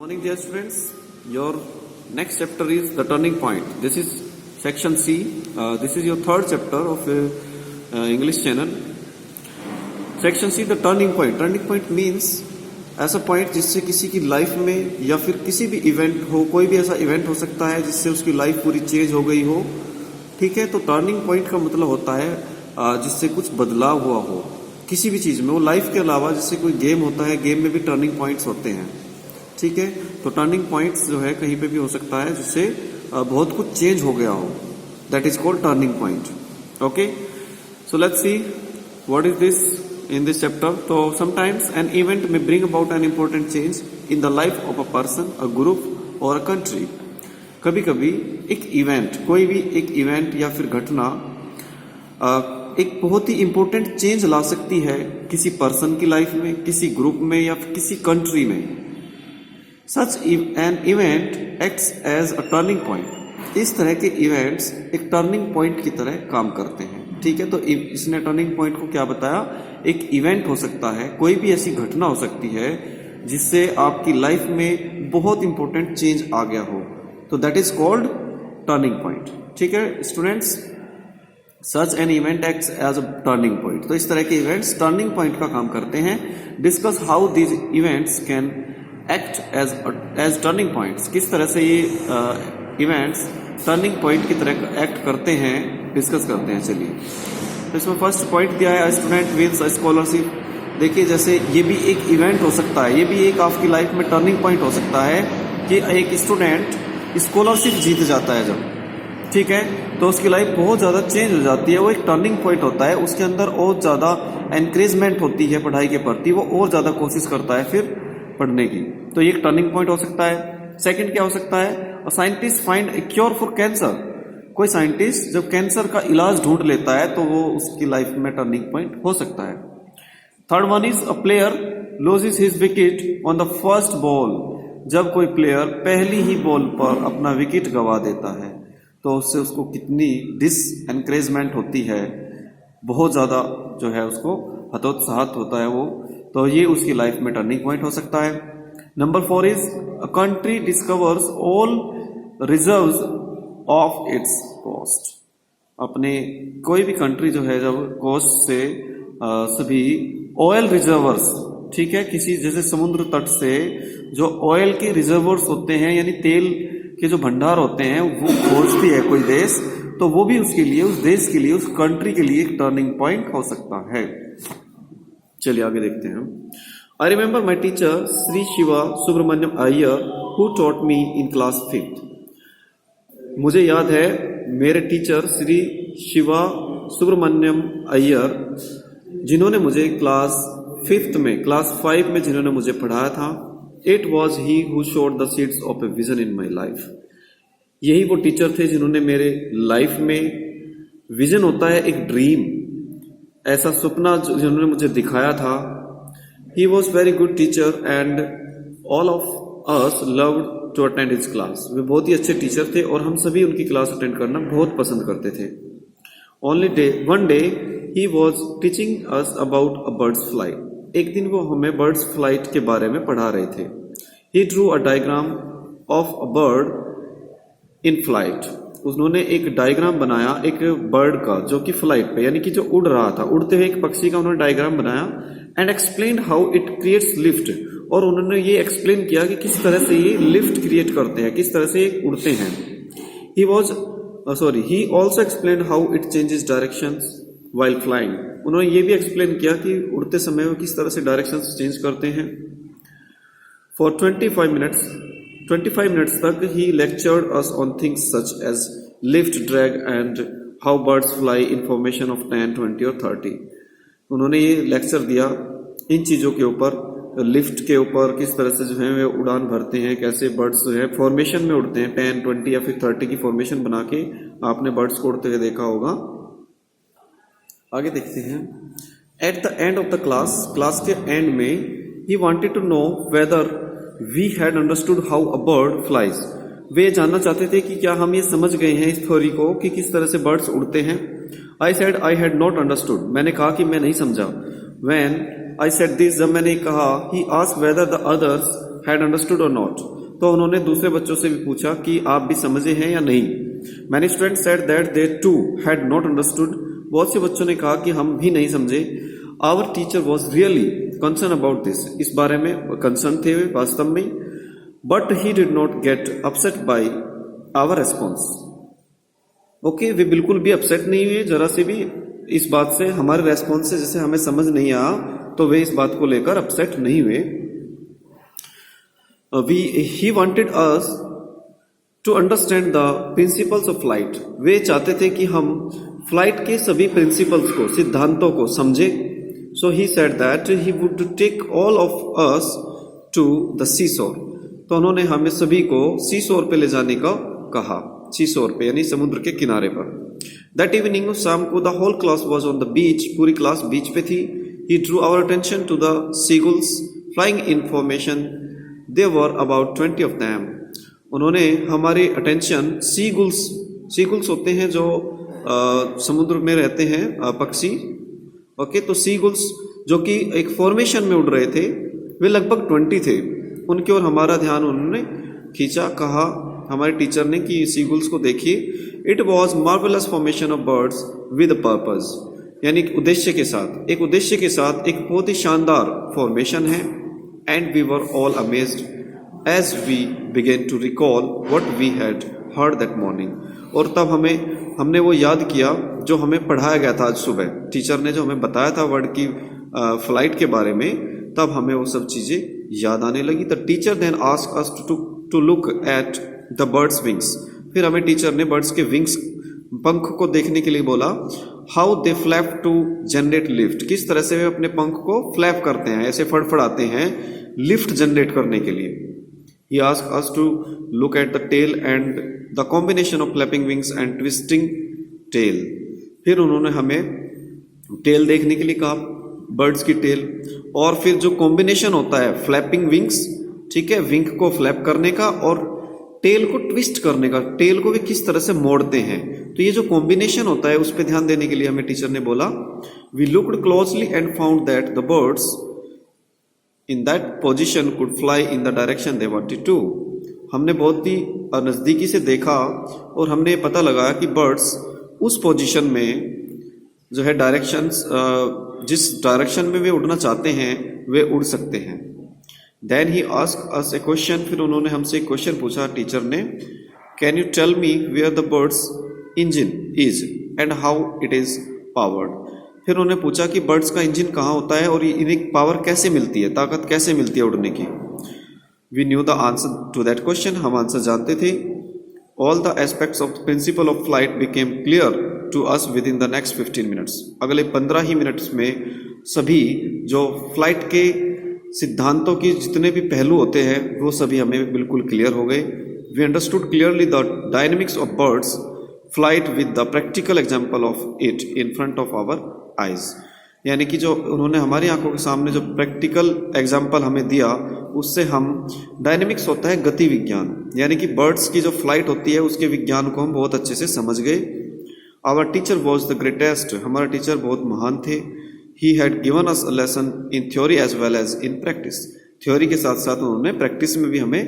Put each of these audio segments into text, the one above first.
Morning, dear students. Your next chapter is the turning point. This is section C. This is your third chapter of English channel. Section C, the turning point. Turning point means ऐसा point जिससे किसी की life में या फिर किसी भी event हो, कोई भी ऐसा इवेंट हो सकता है जिससे उसकी लाइफ पूरी चेंज हो गई हो. ठीक है, तो टर्निंग पॉइंट का मतलब होता है जिससे कुछ बदलाव हुआ हो किसी भी चीज में. वो लाइफ के अलावा जैसे कोई गेम होता है, गेम में भी टर्निंग पॉइंट्स होते हैं. ठीक है, तो टर्निंग पॉइंट्स जो है कहीं पे भी हो सकता है जिससे बहुत कुछ चेंज हो गया हो. That is called turning point. Okay, so let's see what is this in this chapter. तो समटाइम्स एन इवेंट में bring about an important change in the life of a person, a group और a country. कभी कभी एक event, कोई भी एक event या फिर घटना एक बहुत ही इंपॉर्टेंट चेंज ला सकती है किसी पर्सन की लाइफ में, किसी ग्रुप में या फिर किसी कंट्री में. Such an event acts as a turning point. इस तरह के इवेंट्स एक टर्निंग पॉइंट की तरह काम करते हैं. ठीक है, तो इसने टर्निंग पॉइंट को क्या बताया? एक इवेंट हो सकता है, कोई भी ऐसी घटना हो सकती है जिससे आपकी लाइफ में बहुत इंपॉर्टेंट चेंज आ गया हो, तो that is called turning point. ठीक है students, such an event acts as a turning point. तो इस तरह के इवेंट्स टर्निंग पॉइंट का काम करते हैं. Discuss how these events can act as turning points. किस तरह से ये इवेंट्स टर्निंग पॉइंट की तरह एक्ट करते हैं, डिस्कस करते हैं. चलिए, तो इसमें फर्स्ट पॉइंट दिया है, स्टूडेंट विन्स अ स्कॉलरशिप. देखिए, जैसे ये भी एक इवेंट हो सकता है, ये भी एक आपकी लाइफ में टर्निंग पॉइंट हो सकता है कि एक स्टूडेंट स्कॉलरशिप जीत जाता है जब. ठीक है, तो उसकी लाइफ बहुत ज़्यादा चेंज हो जाती है. वो एक टर्निंग पॉइंट होता है, उसके अंदर और ज़्यादा एनकरेजमेंट होती है पढ़ाई के प्रति, वो और ज़्यादा कोशिश करता है फिर पढ़ने की. तो ये एक टर्निंग पॉइंट हो सकता है. सेकंड क्या हो सकता है? A scientist find A cure for cancer. कोई साइंटिस्ट जब कैंसर का इलाज ढूंढ लेता है तो वो उसकी लाइफ में टर्निंग पॉइंट हो सकता है. Third one is a player loses his wicket on the first ball. जब कोई प्लेयर पहली ही बॉल पर अपना विकेट गंवा देता है तो उससे उसको कितनी डिसएनकरेजमेंट होती है, बहुत ज्यादा जो है उसको हतोत्साहित होता है वो. तो ये उसकी लाइफ में टर्निंग पॉइंट हो सकता है. Number 4 is a country discovers all reserves of its coast. अपने कोई भी कंट्री जो है जब कोस्ट से सभी ऑयल रिजर्वर्स, ठीक है, किसी जैसे समुद्र तट से जो ऑयल के रिजर्वर्स होते हैं यानी तेल के जो भंडार होते हैं वो खोजती है कोई देश, तो वो भी उसके लिए, उस देश के लिए, उस कंट्री के लिए एक टर्निंग पॉइंट हो सकता है. चलिए आगे देखते हैं. I remember my teacher Shri Shiva Subramaniam Iyer who taught me in class 5th. मुझे याद है मेरे टीचर श्री शिवा सुब्रमण्यम अय्यर जिन्होंने मुझे क्लास 5th में, क्लास 5 में जिन्होंने मुझे पढ़ाया था. It was he who showed the seeds of a vision in my life. यही वो टीचर थे जिन्होंने मेरे लाइफ में, विजन होता है एक ड्रीम, ऐसा सपना जिन्होंने मुझे दिखाया था. He was very good teacher and all of us loved to attend his class. वे बहुत ही अच्छे टीचर थे और हम सभी उनकी क्लास अटेंड करना बहुत पसंद करते थे. One day he was teaching us about a bird's flight. एक दिन वो हमें बर्ड्स फ्लाइट के बारे में पढ़ा रहे थे. He drew a diagram of a bird in flight. उन्होंने एक डायग्राम बनाया एक बर्ड का जो कि फ्लाइट पे यानी कि जो उड़ रहा था, उड़ते हुए एक पक्षी का उन्होंने डायग्राम बनाया. And explain how it creates lift. और उन्होंने ये एक्सप्लेन किया कि किस तरह से ये लिफ्ट क्रिएट करते हैं, किस तरह से ये उड़ते हैं. He also explain how it changes directions while flying. उन्होंने ये भी एक्सप्लेन किया कि उड़ते समय वो किस तरह से डायरेक्शन चेंज करते हैं. फॉर 25 मिनट्स तक he lectured us on things such as lift, drag and how birds fly in formation of 10, 20 और 30. उन्होंने ये लेक्चर दिया इन चीज़ों के ऊपर, लिफ्ट के ऊपर, किस तरह से जो है वे उड़ान भरते हैं, कैसे बर्ड्स जो है फॉर्मेशन में उड़ते हैं, 10, 20 या फिर 30 की फॉर्मेशन बना के आपने बर्ड्स को उड़ते हुए देखा होगा. आगे देखते हैं. At the end of the class के एंड में he wanted to know whether we had understood how a bird flies. वे जानना चाहते थे कि क्या हम ये समझ गए हैं इस थ्योरी को कि किस तरह से बर्ड्स उड़ते हैं. I said I had not understood. मैंने कहा कि मैं नहीं समझा. व्हेन आई सेड दिस, जब मैंने कहा, he asked whether the others had understood और नॉट। तो उन्होंने दूसरे बच्चों से भी पूछा कि आप भी समझे हैं या नहीं। Many students said that they too had not understood. बहुत से बच्चों ने कहा कि हम भी नहीं समझे। Our teacher was really concern about this. इस बारे में कंसर्न थे वास्तव में। But he did not get upset by our response. Okay, वे बिल्कुल भी अपसेट नहीं हुए जरा से भी इस बात से, हमारे रेस्पॉन्स से जैसे हमें समझ नहीं आया, तो वे इस बात को लेकर अपसेट नहीं हुए। He wanted us to understand the principles of flight. वे चाहते थे कि हम फ्लाइट के सभी प्रिंसिपल्स को, सिद्धांतों को समझे। So he said that he would take all of us to the sea shore. तो उन्होंने हमें सभी को सी शोर पे ले जाने का कहा। सी शोर पे यानी समुद्र के किनारे पर। दैट इवनिंग, शाम को, the whole class was on the beach. पूरी क्लास बीच पे थी। He drew our attention to the seagulls flying in formation. There were about 20 of them. उन्होंने हमारी अटेंशन सीगुल्स होते हैं जो समुद्र में रहते हैं पक्षी। ओके, तो सीगुल्स जो कि एक फॉर्मेशन में उड़ रहे थे, वे लगभग 20 थे। उनकी ओर हमारा ध्यान उन्होंने खींचा। कहा हमारे टीचर ने कि सीगुल्स को देखिए। It was marvellous formation of birds with purpose, यानी उद्देश्य के साथ, एक उद्देश्य के साथ एक बहुत ही शानदार फॉर्मेशन है। And we were all amazed as we began to recall what we had heard that morning. और तब हमने वो याद किया जो हमें पढ़ाया गया था आज सुबह। टीचर ने जो हमें बताया था वर्ड की फ्लाइट के बारे में, तब हमें वो सब चीजें याद आने लगी। The teacher then asked us to look at the birds wings. फिर हमें टीचर ने बर्ड्स के विंग्स, पंख को देखने के लिए बोला। How they flap to generate lift. किस तरह से वे अपने पंख को फ्लैप करते हैं, ऐसे फड़फड़ाते हैं लिफ्ट जनरेट करने के लिए। He asked us to look at the tail and the combination of flapping wings and twisting tail. फिर उन्होंने हमें टेल देखने के लिए कहा, बर्ड्स की टेल, और फिर जो कॉम्बिनेशन होता है फ्लैपिंग विंग्स, ठीक है, विंग को फ्लैप करने का और टेल को ट्विस्ट करने का, टेल को वे किस तरह से मोड़ते हैं, तो ये जो कॉम्बिनेशन होता है उस पर ध्यान देने के लिए हमें टीचर ने बोला। We looked closely and found that the birds in that position could fly in the direction they wanted to. हमने बहुत ही नज़दीकी से देखा और हमने पता लगा कि बर्ड्स उस पोजीशन में जो है डायरेक्शंस, जिस डायरेक्शन में वे उड़ना चाहते हैं वे उड़ सकते हैं। Then he asked us a question. फिर उन्होंने हमसे एक क्वेश्चन पूछा टीचर ने, Can you tell me where the bird's engine is and how it is powered? फिर उन्होंने पूछा कि बर्ड्स का इंजन कहाँ होता है और इन्हें पावर कैसे मिलती है, ताकत कैसे मिलती है उड़ने की। We knew the answer to that question. हम आंसर जानते थे। All the aspects of principle of flight became clear to us within the next 15 minutes. अगले 15 ही मिनट्स में सभी जो फ्लाइट के सिद्धांतों की जितने भी पहलू होते हैं वो सभी हमें बिल्कुल क्लियर हो गए। We understood clearly the dynamics of birds flight with the practical example of it in front of our eyes. यानी कि जो उन्होंने हमारी आंखों के सामने जो प्रैक्टिकल एग्जाम्पल हमें दिया, उससे हम, डायनेमिक्स होता है गति विज्ञान, यानी कि बर्ड्स की जो फ्लाइट होती है उसके विज्ञान को हम बहुत अच्छे से समझ गए। Our teacher was the greatest. हमारा टीचर बहुत महान थे। He had given us a lesson in theory as well as in practice. Theory के साथ साथ उन्होंने प्रैक्टिस में भी हमें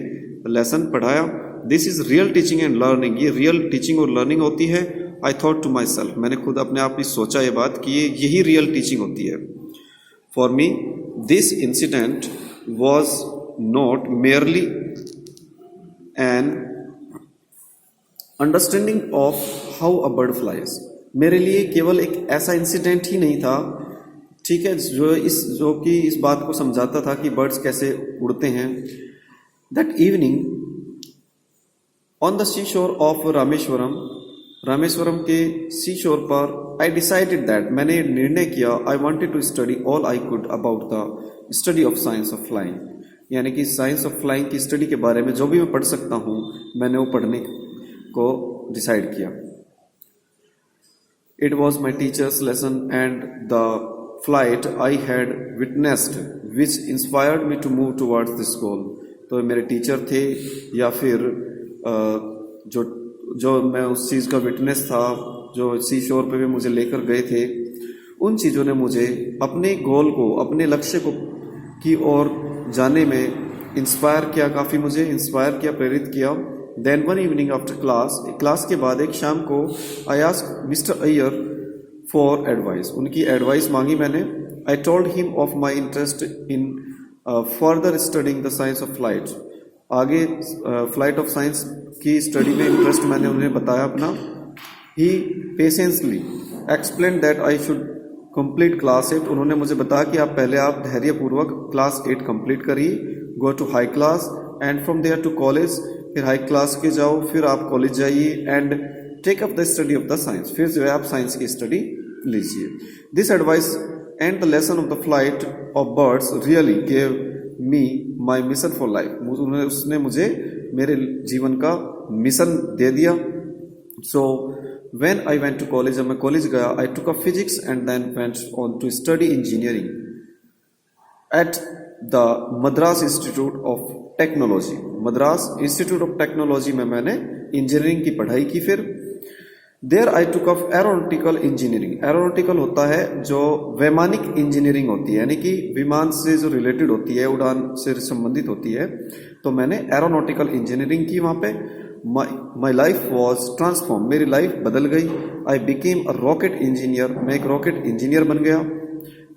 लेसन पढ़ाया। This is real teaching and learning. ये रियल टीचिंग और लर्निंग होती है। I thought to myself, मैंने खुद अपने आप ही सोचा ये बात कि यही रियल टीचिंग होती है। For me this incident was not merely an understanding of how a bird flies. मेरे लिए केवल एक ऐसा इंसिडेंट ही नहीं था, ठीक है, जो कि इस बात को समझाता था कि बर्ड्स कैसे उड़ते हैं। That evening on the sea शोर ऑफ रामेश्वरम के सी शोर पर, आई डिसाइडेड दैट, मैंने निर्णय किया, I wanted to study all I could about the study of science of flying. यानी कि साइंस ऑफ फ्लाइंग की स्टडी के बारे में जो भी मैं पढ़ सकता हूँ, मैंने वो पढ़ने को डिसाइड किया। It was my teacher's lesson and the flight I had witnessed which inspired me to move towards this goal. तो मेरे टीचर थे या फिर जो मैं उस चीज़ का विटनेस था, जो सी शोर पे भी मुझे लेकर गए थे, उन चीज़ों ने मुझे अपने गोल को, अपने लक्ष्य को की ओर जाने में इंस्पायर किया, काफ़ी मुझे इंस्पायर किया, प्रेरित किया। Then one evening after class के बाद एक शाम को I asked mister Iyer for advice, उनकी एडवाइस मांगी मैंने। I told him of my interest in further studing the science of flight, आगे फ्लाइट ऑफ साइंस की स्टडी में इंटरेस्ट मैंने उन्हें बताया अपना। He patiently explain that I should complete class 8, उन्होंने मुझे बताया कि आप धैर्यपूर्वक क्लास 8 कंप्लीट करिए, go to high class and from there to college, फिर हाई क्लास के जाओ, फिर आप कॉलेज जाइए and take up the study of the science, फिर जो है आप साइंस की स्टडी लीजिए। This advice and the lesson of the flight of birds really gave me my mission for life, उसने मुझे मेरे जीवन का मिशन दे दिया। सो when I went to college, जब मैं कॉलेज गया, I took up physics and then went on to study engineering at the Madras Institute of Technology, Madras Institute of Technology में मैंने इंजीनियरिंग की पढ़ाई की। फिर there I took up aeronautical engineering, aeronautical होता है जो वैमानिक इंजीनियरिंग होती है, यानी कि विमान से जो रिलेटेड होती है, उड़ान से संबंधित होती है, तो मैंने एरोनॉटिकल इंजीनियरिंग की वहाँ पे। माई लाइफ वॉज ट्रांसफॉर्म, मेरी लाइफ बदल गई। I became a rocket engineer, मैं एक रॉकेट इंजीनियर बन गया।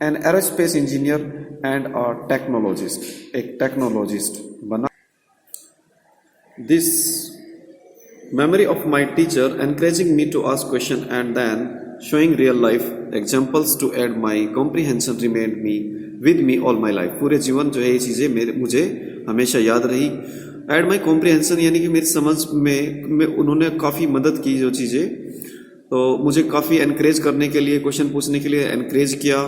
An aerospace engineer and a technologist, एक टेक्नोलॉजिस्ट बना। This memory of my teacher encouraging me to ask question and then showing real life examples to add my comprehension remained me with me all my life, पूरे जीवन जो है ये चीज़ें मुझे हमेशा याद रही। एड माई कॉम्प्रिहेंशन यानी कि मेरी समझ में उन्होंने काफ़ी मदद की, जो चीज़ें तो मुझे काफ़ी एनकरेज करने के लिए, क्वेश्चन पूछने के लिए एनकरेज किया,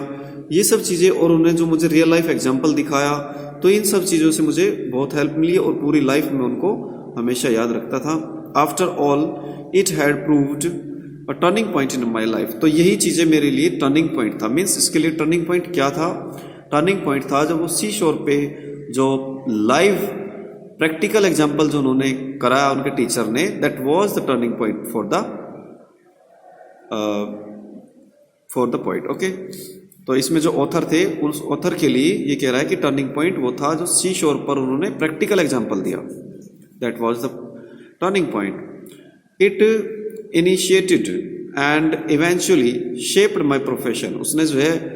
ये सब चीज़ें, और उन्होंने जो मुझे रियल लाइफ एग्जाम्पल दिखाया, तो इन सब चीज़ों से मुझे बहुत हेल्प मिली और पूरी लाइफ में उनको हमेशा याद रखता था। After all it had proved a turning point in my life, तो यही चीज़ें मेरे लिए टर्निंग पॉइंट था। मीन्स इसके लिए टर्निंग पॉइंट क्या था? टर्निंग पॉइंट था जब वो सी शोर पे जो लाइव प्रैक्टिकल एग्जाम्पल जो उन्होंने कराया उनके टीचर ने, that was the turning point for the point. Okay, तो इसमें जो ऑथर थे, उस ऑथर के लिए ये कह रहा है कि टर्निंग पॉइंट वो था जो सी शोर पर उन्होंने प्रैक्टिकल एग्जाम्पल दिया, that was the turning point. It initiated and eventually shaped my profession, उसने जो है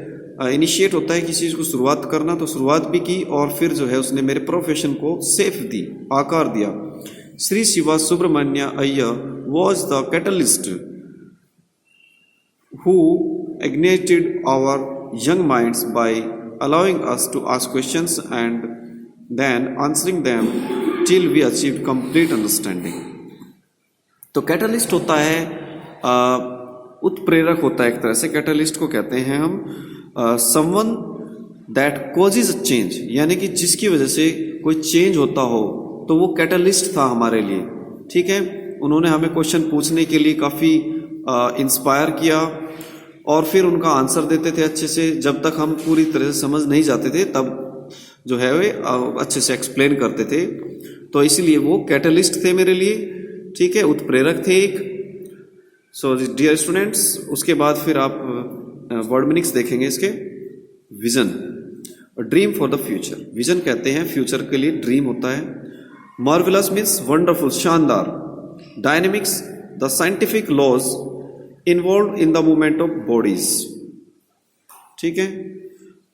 इनिशिएट होता है किसी चीज़ को शुरुआत करना, तो शुरुआत भी की और फिर जो है उसने मेरे प्रोफेशन को शेप दी, आकार दिया। Shri Shiva Subramania Iyer was the catalyst who ignited our young minds by allowing us to ask questions and then answering them till we achieved complete understanding। तो कैटलिस्ट होता है उत्प्रेरक होता है, एक तरह से कैटलिस्ट को कहते हैं हम someone that causes a change, यानी कि जिसकी वजह से कोई चेंज होता हो, तो वो कैटलिस्ट था हमारे लिए। ठीक है, उन्होंने हमें क्वेश्चन पूछने के लिए काफ़ी इंस्पायर किया और फिर उनका आंसर देते थे अच्छे से। जब तक हम पूरी तरह से समझ नहीं जाते थे तब जो है वे अच्छे से एक्सप्लेन करते थे, तो इसलिए वो कैटलिस्ट थे मेरे लिए। ठीक है, उत्प्रेरक थे एक। सो डियर स्टूडेंट्स, उसके बाद फिर आप वर्ड मीनिंग्स देखेंगे इसके। Vision, dream for the future, vision कहते हैं फ्यूचर के लिए ड्रीम होता है। मार्वेलस मीन्स वंडरफुल, शानदार। Dynamics, the scientific laws involved in the movement of bodies. ठीक है,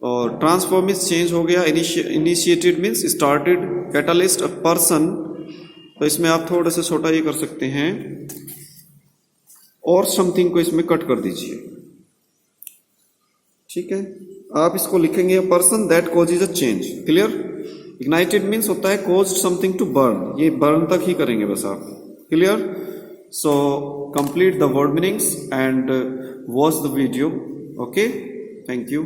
और ट्रांसफॉर्म मीन्स चेंज हो गया। Initiated means started. Catalyst a person, तो इसमें आप थोड़ा सा छोटा ये कर सकते हैं और समथिंग को इसमें कट कर दीजिए। ठीक है, आप इसको लिखेंगे person that causes a change. Clear? Ignited means होता है कॉज समथिंग टू बर्न, ये बर्न तक ही करेंगे बस आप। Clear? So complete the word meanings and watch the video. Okay, thank you.